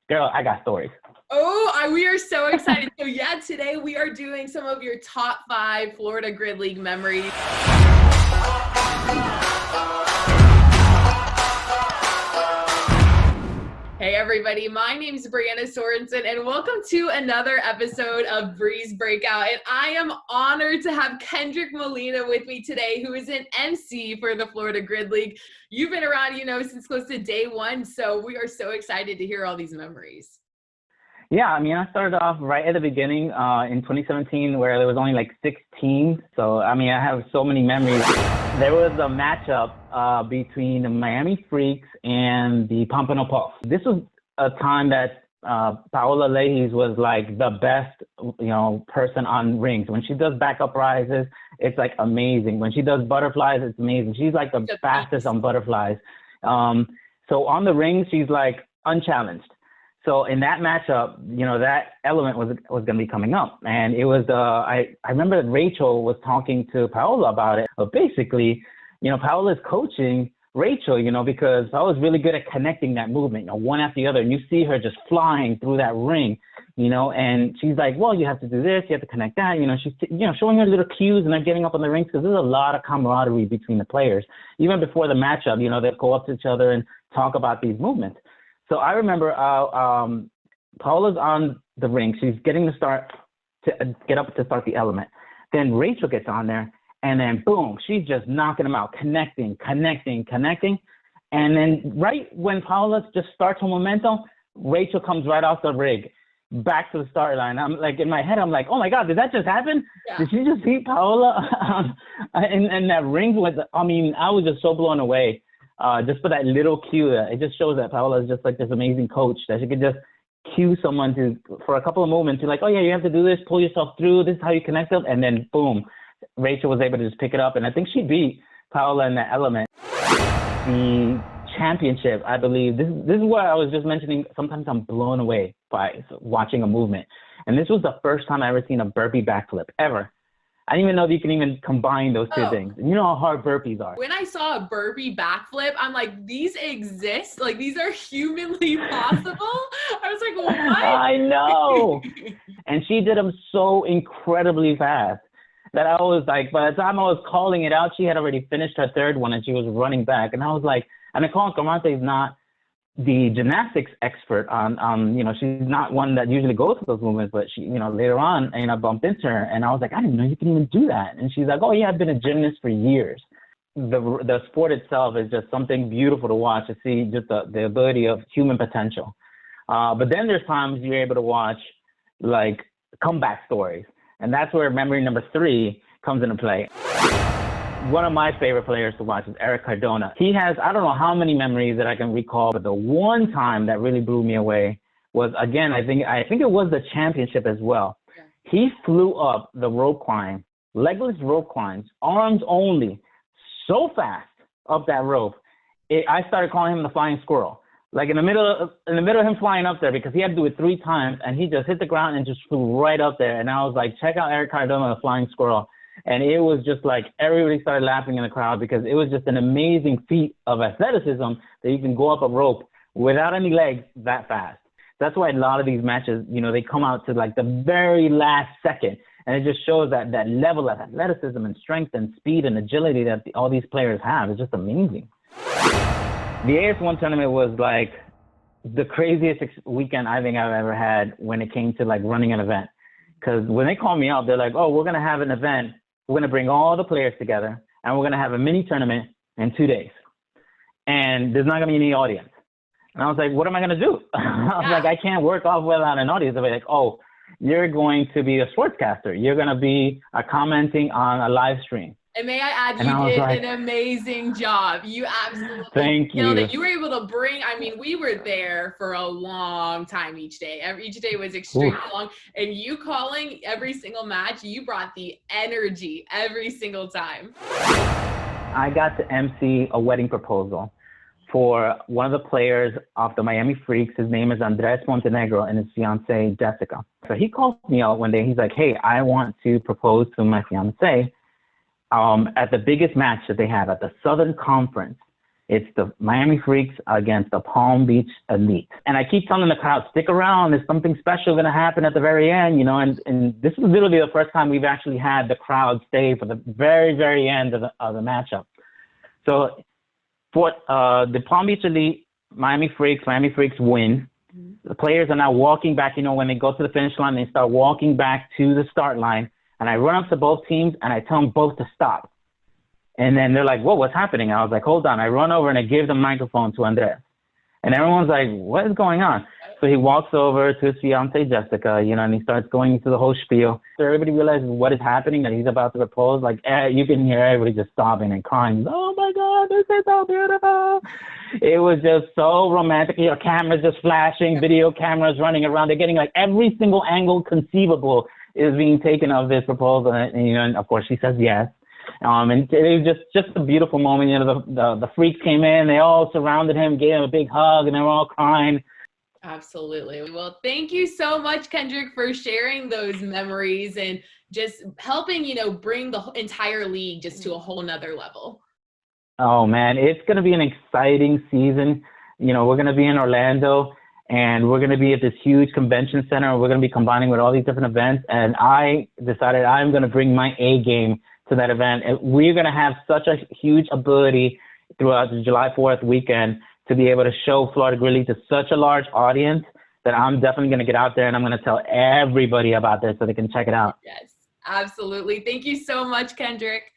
Girl, I got stories. We are so excited. So yeah, today we are doing some of your top 5 Florida Grid League memories. Hey everybody, my name is Brianna Sorensen and welcome to another episode of Bree's Breakout. And I am honored to have Kendrick Molina with me today, who is an Emcee for the Florida Grid League. You've been around, since close to day one, so we are so excited to hear all these memories. Yeah, I started off right at the beginning in 2017 where there was only like 6 teams. So, I have so many memories. There was a matchup between the Miami Freaks and the Pompano Puffs. This was a time that Paula Leyes was like the best, person on rings. When she does backup rises, it's like amazing. When she does butterflies, it's amazing. She's like the fastest on butterflies. So on the rings, she's like unchallenged. So in that matchup, that element was going to be coming up. And it was, I remember that Rachel was talking to Paula about it. But basically, Paula's coaching Rachel, because Paula's really good at connecting that movement, one after the other. And you see her just flying through that ring, and she's like, well, you have to do this, you have to connect that. She's, showing her little cues and they're getting up on the rings because there's a lot of camaraderie between the players. Even before the matchup, they'll go up to each other and talk about these movements. So I remember Paula's on the ring. She's getting to get up to start the element. Then Rachel gets on there, and then boom, she's just knocking them out, connecting. And then right when Paula just starts her momentum, Rachel comes right off the rig, back to the start line. I'm like, in my head, I'm like, oh my God, did that just happen? Yeah. Did she just beat Paula? and that ring was, I was just so blown away. Just for that little cue, it just shows that Paula is just like this amazing coach that she could just cue someone for a couple of moments to like, oh yeah, you have to do this, pull yourself through, this is how you connect them, and then boom, Rachel was able to just pick it up, and I think she beat Paula in that element. The championship, I believe, this is what I was just mentioning, sometimes I'm blown away by watching a movement, and this was the first time I ever seen a burpee backflip, ever. I didn't even know that you can even combine those two things. You know how hard burpees are. When I saw a burpee backflip, I'm like, these exist? Like, these are humanly possible? I was like, what? I know. And she did them so incredibly fast that I was like, by the time I was calling it out, she had already finished her third one and she was running back. And I was like, and Nicole Camarante is not the gymnastics expert on, she's not one that usually goes to those movements, but she, later on, I bumped into her and I was like, I didn't know you can even do that. And she's like, oh yeah, I've been a gymnast for years. The sport itself is just something beautiful to watch, to see just the ability of human potential. But then there's times you're able to watch like comeback stories. And that's where memory number 3 comes into play. One of my favorite players to watch is Cardona. He has, I don't know how many memories that I can recall, but the one time that really blew me away was, again, I think it was the championship as well. Yeah. He flew up the rope climb, legless rope climbs, arms only, so fast up that rope. I started calling him the flying squirrel. Like in the middle of him flying up there, because he had to do it 3 times and he just hit the ground and just flew right up there. And I was like, check out Cardona, the flying squirrel. And it was just like everybody started laughing in the crowd because it was just an amazing feat of athleticism that you can go up a rope without any legs that fast. That's why a lot of these matches, they come out to like the very last second. And it just shows that level of athleticism and strength and speed and agility that all these players have is just amazing. The AS1 tournament was like the craziest weekend I think I've ever had when it came to like running an event. Because when they call me up, they're like, oh, we're going to have an event. We're going to bring all the players together, and we're going to have a mini tournament in 2 days. And there's not going to be any audience. And I was like, what am I going to do? I was like, I can't work off without an audience. They're like, oh, you're going to be a sportscaster. You're going to be commenting on a live stream. And may I add, you did an amazing job. You absolutely killed it. You were able to bring, we were there for a long time each day. Each day was extremely long. And you calling every single match, you brought the energy every single time. I got to Emcee a wedding proposal for one of the players of the Miami Freaks. His name is Montenegro, and his fiance, Jessica. So he called me out one day. He's like, hey, I want to propose to my fiance at the biggest match that they have at the Southern Conference It's the Miami Freaks against the Palm Beach Elite. And I keep telling the crowd, stick around. There's something special going to happen at the very end, and this is literally the first time we've actually had the crowd stay for the very, very end of the matchup. So for the Palm Beach Elite, Miami Freaks win. The players are now walking back, when they go to the finish line, they start walking back to the start line. And I run up to both teams and I tell them both to stop. And then they're like, whoa, what's happening? I was like, hold on. I run over and I give the microphone to Andres. And everyone's like, what is going on? So he walks over to his fiance, Jessica, and he starts going into the whole spiel. So everybody realizes what is happening, that he's about to propose. Like, you can hear everybody just sobbing and crying. Oh, my God, this is so beautiful. It was just so romantic. Cameras just flashing, video cameras running around. They're getting like every single angle conceivable is being taken of this proposal. And of course, she says yes. And it was just a beautiful moment. The freaks came in, they all surrounded him, gave him a big hug, and they were all crying. Absolutely. Well, thank you so much, Kendrick, for sharing those memories and just helping, bring the entire league just to a whole nother level. Oh, man, it's going to be an exciting season. We're going to be in Orlando, and we're going to be at this huge convention center. We're going to be combining with all these different events, and I decided I'm going to bring my A game to that event. And we're going to have such a huge ability throughout the July 4th weekend to be able to show Florida Grilly to such a large audience that I'm definitely going to get out there and I'm going to tell everybody about this so they can check it out. Yes, absolutely. Thank you so much, Kendrick.